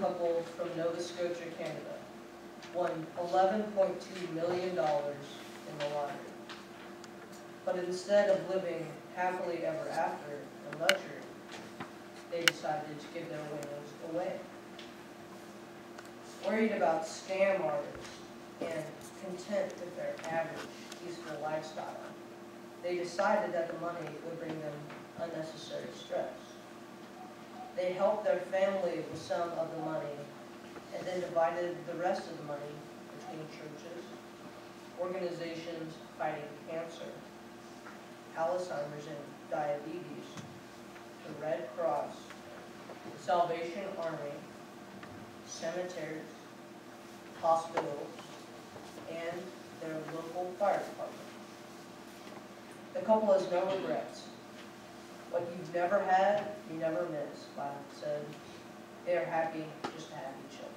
couple from Nova Scotia, Canada, won $11.2 million in the lottery. But instead of living happily ever after in luxury, they decided to give their winnings away. Worried about scam artists and content with their average, peaceful lifestyle, they decided that the money would bring them unnecessary stress. They helped their family with some of the money and then divided the rest of the money between churches, organizations fighting cancer, Alzheimer's and diabetes, the Red Cross, the Salvation Army, cemeteries, hospitals, and their local fire department. The couple has no regrets. What you've never had, you never miss, Bible said. They are happy just to have each other.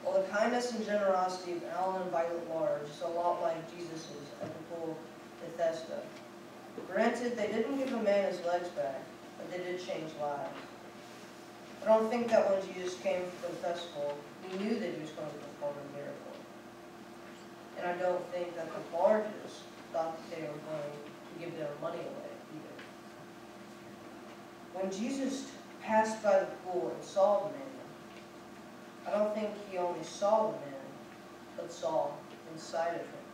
Well, the kindness and generosity of Alan and Violet Lars is a lot like Jesus's at the pool of Bethesda. Granted, they didn't give a man his legs back, but they did change lives. I don't think that when Jesus came for the festival, he knew that he was going to perform a miracle. And I don't think that the Larges thought that they were going to give their money away either. When Jesus passed by the pool and saw the man, I don't think he only saw the man, but saw inside of him.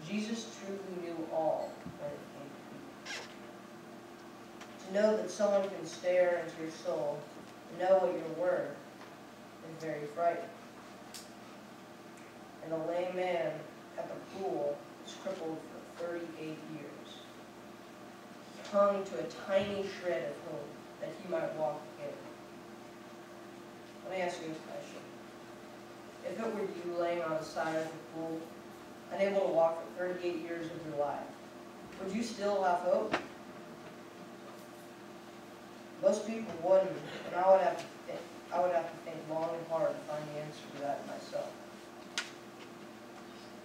Jesus truly knew all when it came to people. To know that someone can stare into your soul and know what you're worth is very frightening. And the lame man at the pool was crippled for 38 years. He hung to a tiny shred of hope that he might walk again. Let me ask you a question. If it were you laying on the side of the pool, unable to walk for 38 years of your life, would you still have hope? Most people wouldn't, and I would have to think long and hard to find the answer to that myself.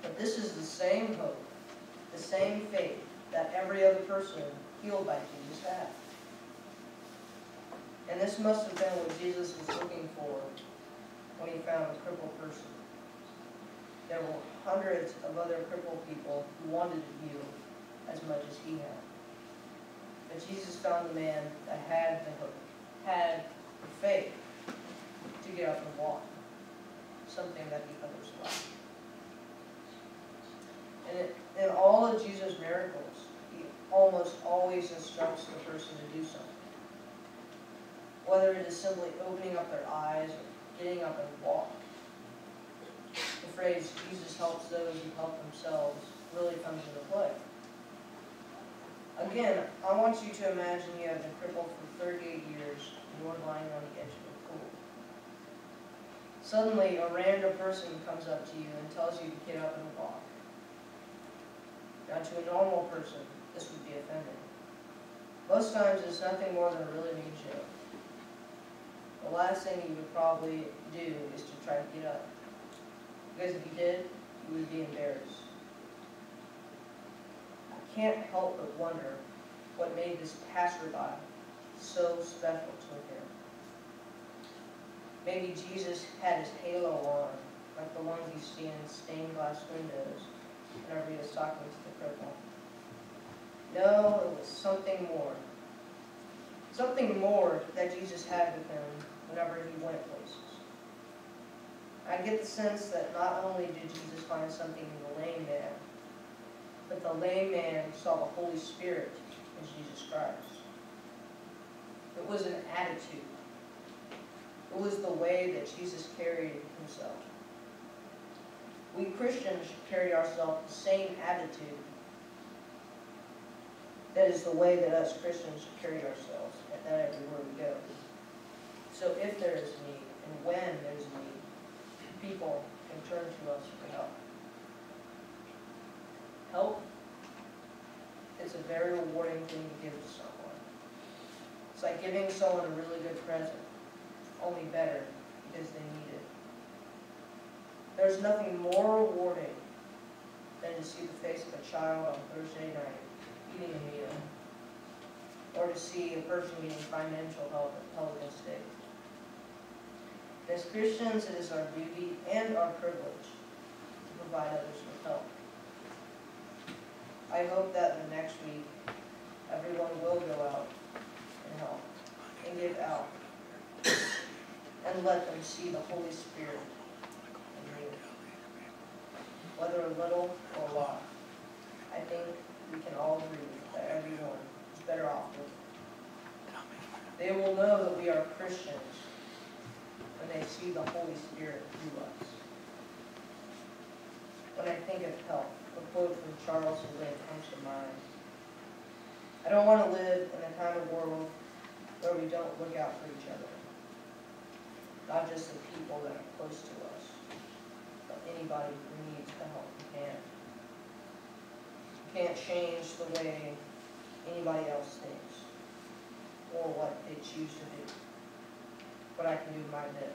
But this is the same hope, the same faith that every other person healed by Jesus had. And this must have been what Jesus was looking for when he found a crippled person. There were hundreds of other crippled people who wanted to heal as much as he had. But Jesus found the man that had the hope, had the faith to get up and walk, something that the others lacked. And in all of Jesus' miracles, he almost always instructs the person to do something. Whether it is simply opening up their eyes or getting up and walk. The phrase, Jesus helps those who help themselves, really comes into play. Again, I want you to imagine you have been crippled for 38 years and you are lying on the edge of a pool. Suddenly, a random person comes up to you and tells you to get up and walk. Now, to a normal person, this would be offending. Most times, it's nothing more than a really mean joke. The last thing you would probably do is to try to get up. Because if you did, you would be embarrassed. I can't help but wonder what made this passerby so special to him. Maybe Jesus had his halo on, like the ones you see in stained glass windows whenever he was talking to the cripple. No, it was something more. Something more that Jesus had with him whenever he went places. I get the sense that not only did Jesus find something in the lame man, but the lame man saw the Holy Spirit in Jesus Christ. It was an attitude. It was the way that Jesus carried himself. We Christians should carry ourselves the same attitude. That is the way that us Christians should carry ourselves everywhere we go. So if there is need, and when there's need, people can turn to us for help. Help is a very rewarding thing to give to someone. It's like giving someone a really good present, only better because they need it. There's nothing more rewarding than to see the face of a child on Thursday night eating a meal, or to see a person getting financial help at Pelican Stakes. As Christians, it is our duty and our privilege to provide others with help. I hope that in the next week, everyone will go out and help and give out and let them see the Holy Spirit in you. Whether a little or a lot, I think we can all agree that everyone is better off with it. They will know that we are Christians when they see the Holy Spirit through us. When I think of help, a quote from Charles Lynn comes to mind. I don't want to live in a kind of world where we don't look out for each other. Not just the people that are close to us, but anybody who needs the help we can. We can't change the way anybody else thinks or what they choose to do, but I can do my bit.